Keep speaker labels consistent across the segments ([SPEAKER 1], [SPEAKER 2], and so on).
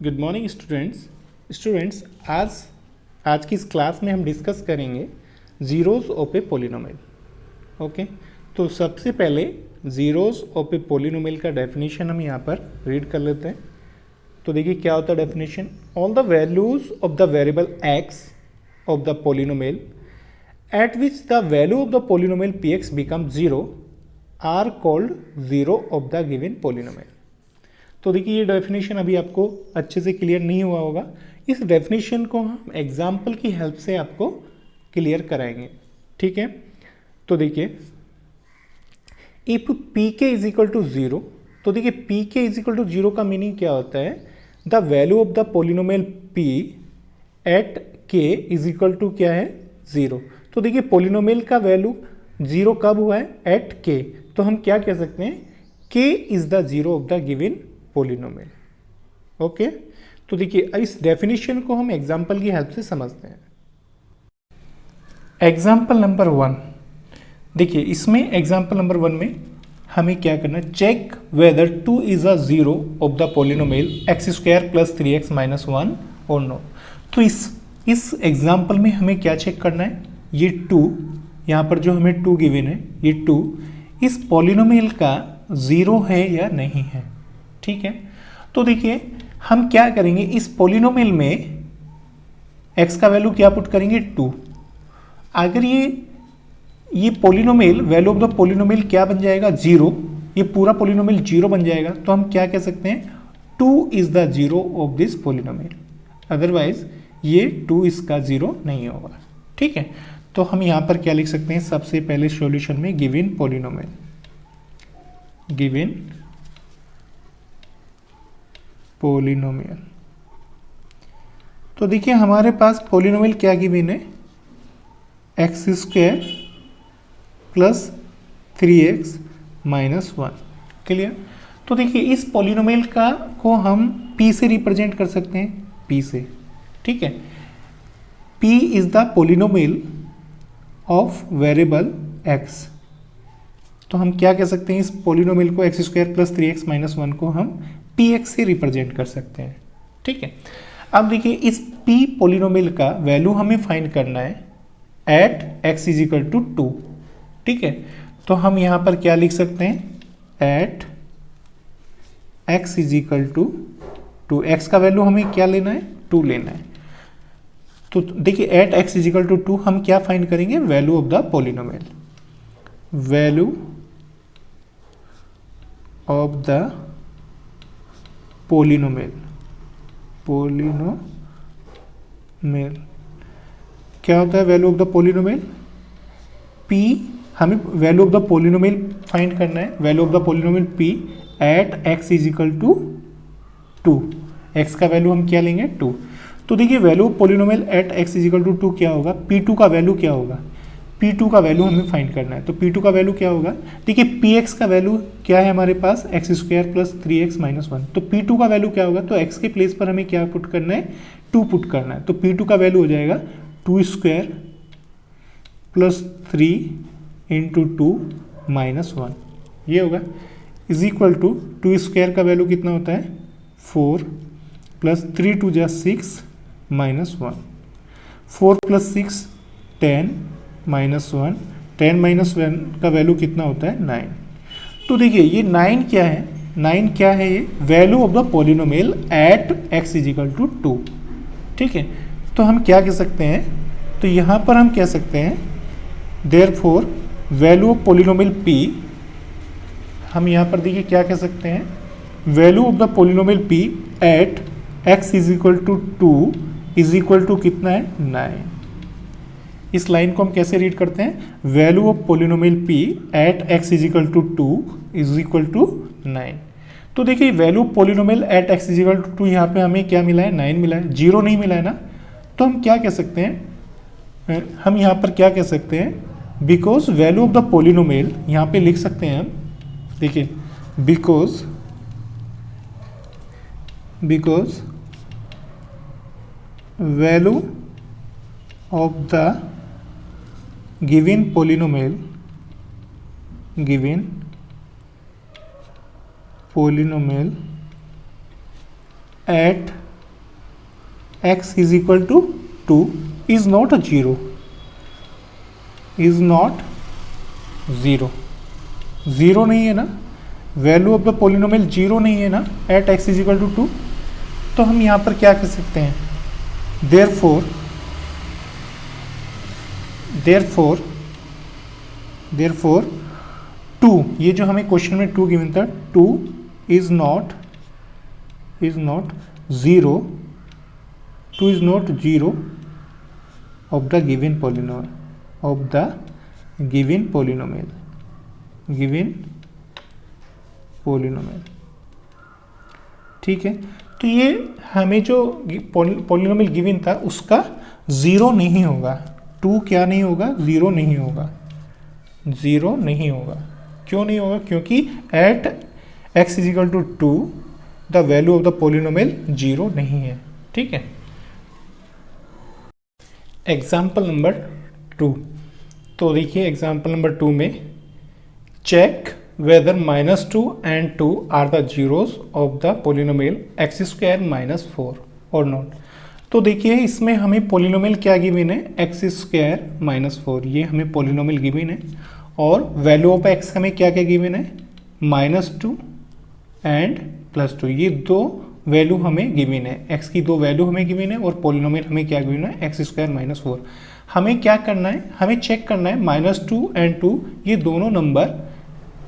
[SPEAKER 1] Good morning students आज की इस क्लास में हम डिस्कस करेंगे zeros of a polynomial. Okay, तो सबसे पहले ज़ीरोज़ ऑफ ए पॉलिनोमियल का डेफिनेशन हम यहाँ पर रीड कर लेते हैं। तो देखिए क्या होता है definition. All the values of the variable x of the polynomial at which the value of the polynomial p x become zero are called zero of the given polynomial. तो देखिए ये डेफिनेशन अभी आपको अच्छे से क्लियर नहीं हुआ होगा। इस डेफिनेशन को हम एग्जाम्पल की हेल्प से आपको क्लियर कराएंगे, ठीक है। तो देखिए if p k is equal to zero, तो देखिए p k is equal to zero का मीनिंग क्या होता है, the value of the polynomial p at k is equal to क्या है, ज़ीरो। तो देखिए पॉलिनोमियल का वैल्यू ज़ीरो कब हुआ है, एट के। तो हम क्या कह सकते हैं, के is the zero of the given polynomial. Okay, तो देखिए इस डेफिनेशन को हम एग्जाम्पल की हेल्प से समझते हैं। एग्जाम्पल नंबर 1, देखिए इसमें एग्जाम्पल नंबर 1 में हमें क्या करना है, check whether 2 is a zero of the polynomial x square plus 3x minus 1 और नो। तो इस एग्जाम्पल में हमें क्या चेक करना है, ये 2 यहाँ पर जो हमें 2 गिवन है, ये 2 इस पॉलिनोमियल का ज़ीरो है या नहीं है, ठीक है। तो देखिए हम क्या करेंगे, इस पॉलिनोमियल में x का वैल्यू क्या पुट करेंगे, 2। अगर ये polynomial value of the polynomial क्या बन जाएगा, जीरो, ये पूरा पॉलिनोमियल जीरो बन जाएगा। तो हम क्या कह सकते हैं, 2 is the zero of this polynomial, otherwise ये 2 इसका जीरो नहीं होगा, ठीक है। तो हम यहां पर क्या लिख सकते हैं, सबसे पहले सॉल्यूशन में गिवन पॉलिनोमियल, गिवन पॉलिनोमियल। तो देखिए हमारे पास पॉलिनोमियल क्या गिवन है, x square plus 3x minus 1, clear. तो देखिए इस पॉलिनोमियल को हम p से रिप्रेजेंट कर सकते हैं, p से, ठीक है। p is the polynomial of variable x। तो हम क्या कह सकते हैं, इस पॉलिनोमियल को x square plus 3x minus 1 को हम px से रिप्रेजेंट कर सकते हैं, ठीक है। अब देखिए इस p पॉलिनोमियल का वैल्यू हमें फाइंड करना है at x is equal to 2, ठीक है। तो हम यहां पर क्या लिख सकते हैं, at x is equal to 2, x का वैल्यू हमें क्या लेना है, 2 लेना है। तो देखिए at x is equal to 2 हम क्या फाइंड करेंगे, value of the polynomial, value of the polynomial, क्या होता है value of the polynomial, p, हमें value of the polynomial find करना है, value of the polynomial p at x is equal to 2, x का वैल्यू हम क्या लेंगे, 2। तो देखिए value of polynomial at x is equal to 2 क्या होगा, p2 का वैल्यू क्या होगा, p2 का वैल्यू हमें फाइंड करना है। तो p2 का वैल्यू क्या होगा, देखिए px का वैल्यू क्या है हमारे पास, X square plus 3x minus 1। तो p2 का वैल्यू क्या होगा, तो x के प्लेस पर हमें क्या पुट करना है, 2 पुट करना है। तो p2 का वैल्यू हो जाएगा 2 स्क्वायर प्लस 3 इंटू 2 माइनस 1, ये होगा, इज इक्वल टू 2 स्क्वायर का वैल्यू कितना होता है, 4 प्लस 3 टू जा 6 माइनस 1, 4 प्लस 6 10 माइनस 1, 10 माइनस 1 का वैल्यू कितना होता है, 9। तो देखिए ये 9 क्या है, 9 क्या है, ये value of the polynomial at x is equal to 2, ठीक है। तो हम क्या कह सकते हैं, तो यहाँ पर हम कह सकते हैं therefore value of polynomial p, हम यहाँ पर देखिए क्या कह सकते हैं, value of the polynomial p at x is equal to 2 is equal to कितना है, 9। इस लाइन को हम कैसे रीड करते हैं, value of polynomial p at x is equal to 2 is equal to 9। तो देखिए value of polynomial at x is equal to 2, यहाँ पे हमें क्या मिला है, 9 मिला है, 0 नहीं मिला है ना। तो हम क्या कह सकते हैं, हम यहाँ पर क्या कह सकते हैं, because value of the polynomial, यहाँ पे लिख सकते हैं हम, देखिए because value of the given polynomial at x is equal to 2 is not zero, is not zero, zero नहीं है ना, value of the polynomial zero नहीं है ना at x is equal to 2। तो हम यहाँ पर क्या कर सकते हैं, देयरफॉर 2, ये जो हमें क्वेश्चन में 2 गिवन था, 2 is not zero, 2 is not zero of the given polynomial, of the given polynomial, ठीक है। तो ये हमें जो पोलिनोमियल गिवन था उसका ज़ीरो नहीं होगा, 2 क्या नहीं होगा, ज़ीरो नहीं होगा, ज़ीरो नहीं होगा। क्यों नहीं होगा, क्योंकि at x is equal to 2 the value of the polynomial zero नहीं है, ठीक है। एग्जाम्पल नंबर 2, तो देखिए एग्जाम्पल नंबर 2 में check whether -2 and 2 are the zeros of the polynomial x square -4 और नॉट। तो देखिए इसमें हमें पोलिनोमियल क्या गिवन है, x स्क्वायर -4, ये हमें पोलिनोमियल गिवन है, और वैल्यू ऑफ x हमें क्या क्या गिवन है, -2 एंड +2, ये दो वैल्यू हमें गिवन है, x की दो वैल्यू हमें गिवन है और पोलिनोमियल हमें क्या गिवन है, x स्क्वायर -4। हमें क्या करना है, हमें चेक करना है -2 एंड 2 ये दोनों नंबर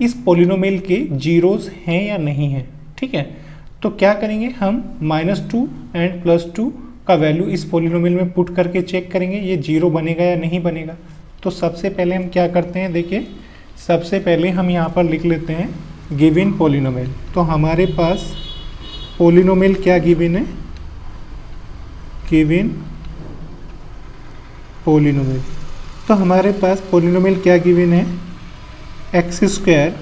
[SPEAKER 1] इस पोलिनोमियल के जीरोस हैं या नहीं है, ठीक है। तो क्या करेंगे हम, -2 एंड +2 का वैल्यू इस पोलिनोमियल में पुट करके चेक करेंगे ये जीरो बनेगा या नहीं बनेगा। तो सबसे पहले हम क्या करते हैं, देखिए सबसे पहले हम यहाँ पर लिख लेते हैं गिवन पोलिनोमियल। तो हमारे पास पोलिनोमियल क्या गिवन है, गिवन पोलिनोमियल। तो हमारे पास पोलिनोमियल क्या गिवन है, x स्क्वायर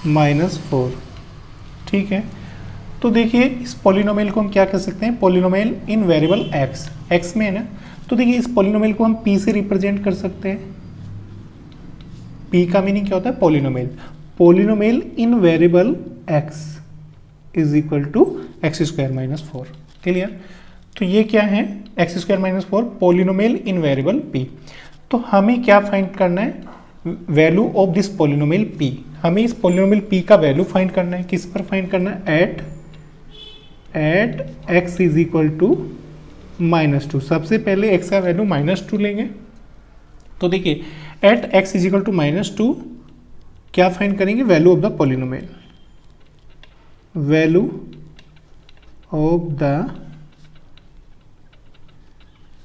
[SPEAKER 1] -4, ठीक है। तो देखिए इस पोलिनोमियल को हम क्या कर सकते हैं, पोलिनोमियल इन वेरिएबल x में है ना। तो देखिए इस पोलिनोमियल को हम p से रिप्रेजेंट कर सकते हैं। p का मीनिंग क्या होता है, polynomial, polynomial in variable x is equal to x square -4, clear. तो ये क्या है, x square -4 polynomial in variable p। तो हमें क्या फाइंड करना है, value of this polynomial p। हमें इस पोलिनोमियल p का वैल्यू फाइंड करना है, किस पर फाइंड करना है, at x is equal to -2। सबसे पहले x का वैल्यू -2 लेंगे। तो देखिए at x is equal to -2 क्या फाइंड करेंगे, value of the polynomial, value of the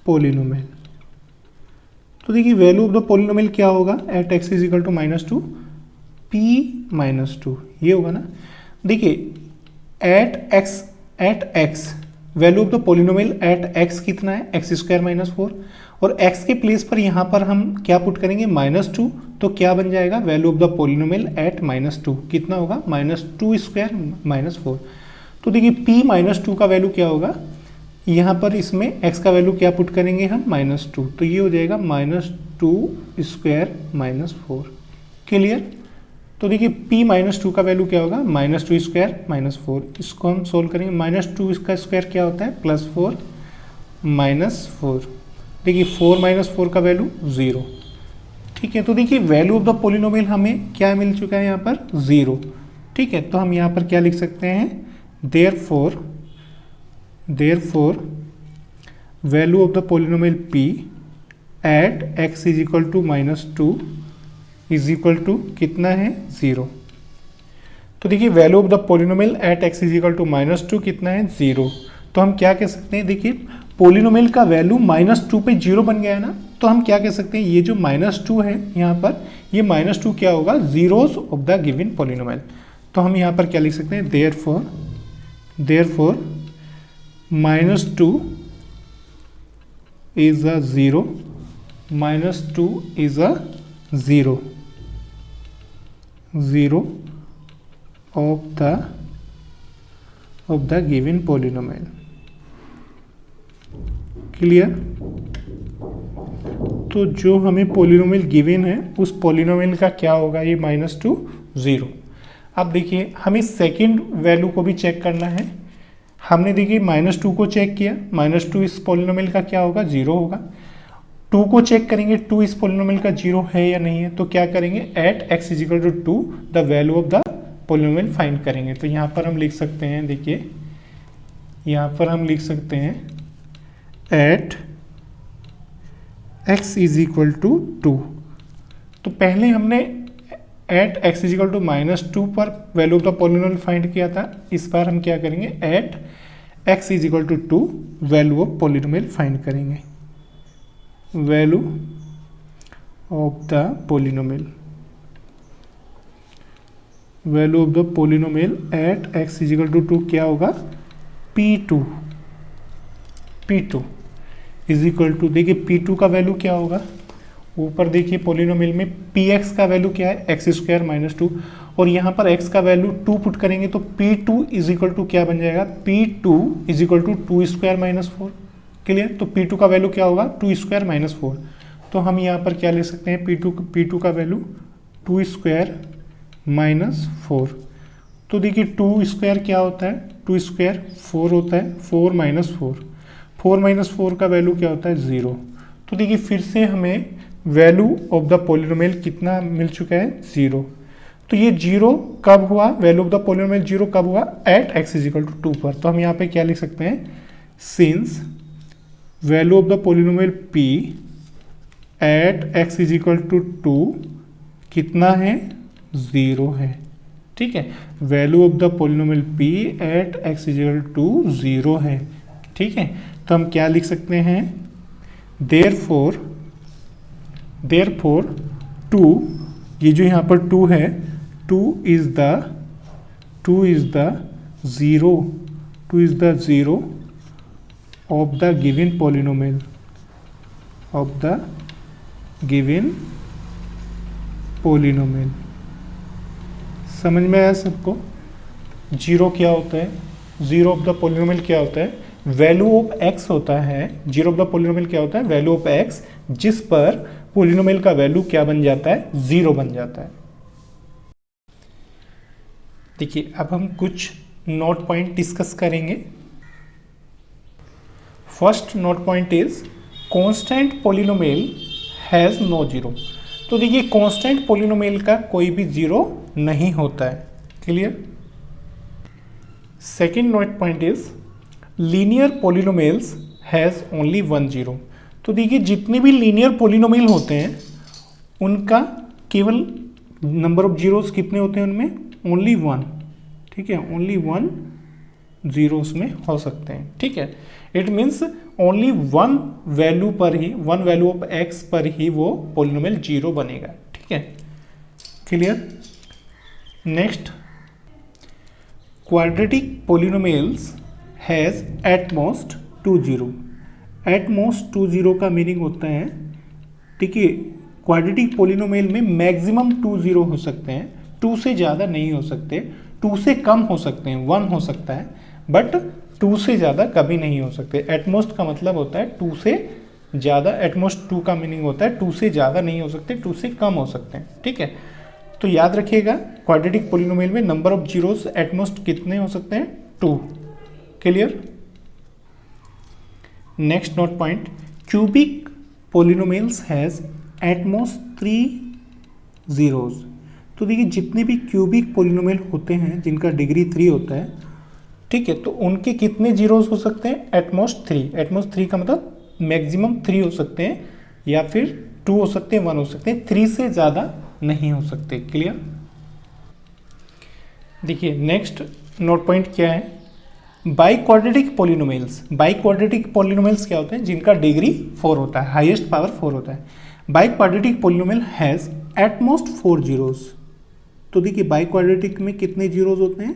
[SPEAKER 1] polynomial. तो देखिए वैल्यू ऑफ द पोलिनोमियल क्या होगा, at x is equal to -2 p -2, ये होगा ना। देखिए at x value of the polynomial at x कितना है, x स्क्वायर -4, और x के प्लेस पर यहाँ पर हम क्या पुट करेंगे, -2। तो क्या बन जाएगा, value of the polynomial at -2 कितना होगा, -2 स्क्वायर -4। तो देखिए p -2 का वैल्यू क्या होगा, यहाँ पर इसमें x का वैल्यू क्या पुट करेंगे हम, -2, तो ये हो जाएगा -2 स्क्वायर -4, क्लियर। तो देखिए p -2 का वैल्यू क्या होगा, -2 स्क्वायर -4, इसको हम सोल्व करेंगे, -2 इसका स्क्वायर क्या होता है, +4 -4, देखिए 4 - 4 का वैल्यू 0, ठीक है। तो देखिए वैल्यू ऑफ द पोलिनोमियल हमें क्या मिल चुका है यहाँ पर, 0, ठीक है। तो हम यहाँ पर क्या लिख सकते हैं, therefore value of the polynomial p at x is equal to -2 is equal to कितना है, 0। तो देखिए value of the polynomial at x is equal to -2 कितना है, 0। तो हम क्या कह सकते हैं, देखिए पोलिनोमियल का वैल्यू -2 पे 0 बन गया है ना। तो हम क्या कह सकते हैं, ये जो -2 है यहाँ पर, ये -2 क्या होगा, zeros of the given polynomial. तो हम यहाँ पर क्या लिख सकते हैं, therefore -2 is a 0, -2 is a 0 of the given polynomial, clear. तो जो हमें पोलिनोमियल गिवन है उस पोलिनोमियल का क्या होगा, ये -2 0। अब देखिए हमें सेकंड वैल्यू को भी चेक करना है, हमने देखिए -2 को चेक किया, -2 इस पॉलिनोमियल का क्या होगा, 0 होगा। 2 को चेक करेंगे, 2 इस पॉलिनोमियल का 0 है या नहीं है, तो क्या करेंगे, at x is equal to 2 the value of the polynomial find करेंगे। तो यहाँ पर हम लिख सकते हैं, देखिए यहाँ पर हम लिख सकते हैं एट x इजिकल टू 2। तो पहले हमने एट x इजिकल टू -2 पर value of the polynomial find किया था। इस बार हम क्या करेंगे, at x is equal to 2 value of polynomial find करेंगे, value of the polynomial, value of the polynomial at x is equal to 2 क्या होगा, P2 इज इक्वल टू, देखिए P2 का वैल्यू क्या होगा, ऊपर देखिए पॉलिनोमियल में Px का वैल्यू क्या है, x² - 2, और यहाँ पर x का वैल्यू 2 पुट करेंगे तो P2 इज इक्वल टू क्या बन जाएगा, P2 is equal to 2² - 4। Clear, तो P2 का वैल्यू क्या होगा, 2² - 4। तो हम यहाँ पर क्या ले सकते हैं, P2 का वैल्यू 2² - 4। तो देखिए 2² क्या होता है, 2² 4 होता है, 4 - 4, 4 - 4 का वैल्यू क्या होता है, 0। तो देखिए फिर से हमें वैल्यू ऑफ द पॉलिनोमियल कितना मिल चुका है, 0। तो ये 0 कब हुआ, वैल्यू ऑफ द पॉलिनोमियल 0 कब हुआ, एट x इजिकल टू 2 पर। तो हम यहाँ पे क्या लिख सकते हैं, since value of the polynomial p at x is equal to 2 कितना है, 0 है। ठीक है, value of the polynomial p at x is equal to 0 है। ठीक है, तो हम क्या लिख सकते हैं, देयरफॉर 2, ये जो यहाँ पर 2 है, 2 is the zero of the given polynomial, of the given polynomial. समझ में आया सबको, जीरो क्या होता है, जीरो ऑफ द पॉलिनोमियल क्या होता है, वैल्यू ऑफ x होता है। जीरो ऑफ द पॉलिनोमियल क्या होता है, वैल्यू ऑफ x जिस पर पॉलिनोमियल का वैल्यू क्या बन जाता है, 0 बन जाता है। देखिए अब हम कुछ नोट पॉइंट डिस्कस करेंगे। First note point is constant polynomial has no zero. तो देखिए कांस्टेंट पॉलिनोमियल का कोई भी जीरो नहीं होता है। Clear. Second note point is linear polynomials has only 1 zero. तो देखिए जितने भी लीनियर पॉलिनोमियल होते हैं उनका केवल नंबर ऑफ जीरोस कितने होते हैं, उनमें ओनली 1। ठीक है, ओनली 1 जीरोस में हो सकते हैं। ठीक है, इट मीन्स ओनली 1 वैल्यू पर ही, 1 वैल्यू ऑफ x पर ही वो पॉलिनोमियल 0 बनेगा। ठीक है, clear. Next, quadratic polynomials has at most 2 zero. At most 2 zero का मीनिंग होता है, देखिए क्वाड्रेटिक पॉलिनोमियल में मैक्सिमम 2 जीरो हो सकते हैं, 2 से ज़्यादा नहीं हो सकते, 2 से कम हो सकते हैं, 1 हो सकता है, बट 2 से ज़्यादा कभी नहीं हो सकते। एटमोस्ट का मतलब होता है 2 से ज़्यादा, एटमोस्ट 2 का मीनिंग होता है 2 से ज़्यादा नहीं हो सकते, 2 से कम हो सकते हैं। ठीक है, तो याद रखिएगा क्वाड्रेटिक पॉलिनोमियल में नंबर ऑफ जीरोस एटमोस्ट कितने हो सकते हैं, 2। Clear. Next note point, cubic polynomials has at most 3 zeros. तो देखिए जितने भी क्यूबिक पॉलिनोमियल होते हैं जिनका डिग्री 3 होता है, ठीक है, तो उनके कितने जीरोस हो सकते हैं, एटमोस्ट 3। एटमोस्ट 3 का मतलब मैक्सिमम 3 हो सकते हैं, या फिर 2 हो सकते हैं, 1 हो सकते हैं, 3 से ज़्यादा नहीं हो सकते। क्लियर। देखिए नेक्स्ट नोट पॉइंट क्या है, बाइक्वाड्रेटिक पॉलिनोमियल्स। बाइक्वाड्रेटिक पॉलिनोमियल्स क्या होते हैं, जिनका डिग्री 4 होता है, हाईएस्ट पावर 4 होता है। Biquadratic polynomial has at most 4 zeros. तो देखिए बाइक्वाड्रेटिक में कितने जीरोस होते हैं,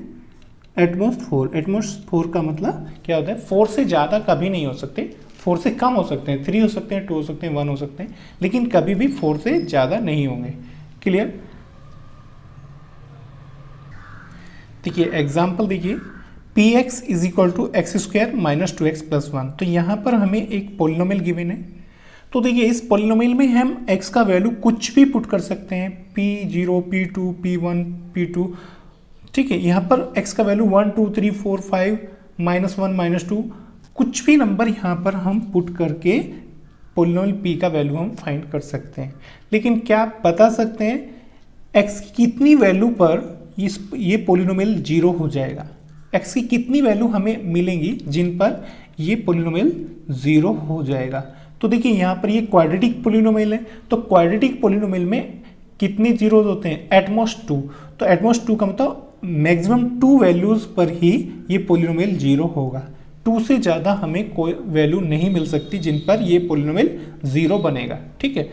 [SPEAKER 1] एटमोस्ट 4। एटमोस्ट 4 का मतलब क्या होता है, 4 से ज़्यादा कभी नहीं हो सकते, 4 से कम हो सकते हैं, 3 हो सकते हैं, 2 हो सकते हैं, 1 हो सकते हैं, लेकिन कभी भी 4 से ज़्यादा नहीं होंगे। क्लियर। देखिए एग्जाम्पल देखिए, px is equal to x² - 2x + 1। तो यहाँ पर हमें एक पॉलिनोमियल गिवन है। तो देखिए इस पॉलिनोमियल में हम x का वैल्यू कुछ भी पुट कर सकते हैं, p0, p2, p1, p2। ठीक है, यहाँ पर x का वैल्यू 1, 2, 3, 4, 5 -1 -2 कुछ भी नंबर यहाँ पर हम पुट करके पोलिनोमियल p का वैल्यू हम फाइंड कर सकते हैं। लेकिन क्या आप बता सकते हैं x की कितनी वैल्यू पर ये पोलिनोमियल 0 हो जाएगा? x की कितनी वैल्यू हमें मिलेंगी जिन पर ये पोलिनोमियल 0 हो जाएगा? तो देखिए यहाँ पर ये क्वाड्रेटिक पोलिनोमियल है, तो क्वाड्रेटिक पोलिनोमियल में कितने जीरोज होते हैं? एटमोस्ट 2। तो एटमोस्ट 2 का मतलब मैक्सिमम 2 वैल्यूज पर ही ये पोलिनोमियल 0 होगा। 2 से ज़्यादा हमें कोई वैल्यू नहीं मिल सकती जिन पर ये पोलिनोमियल 0 बनेगा। ठीक है।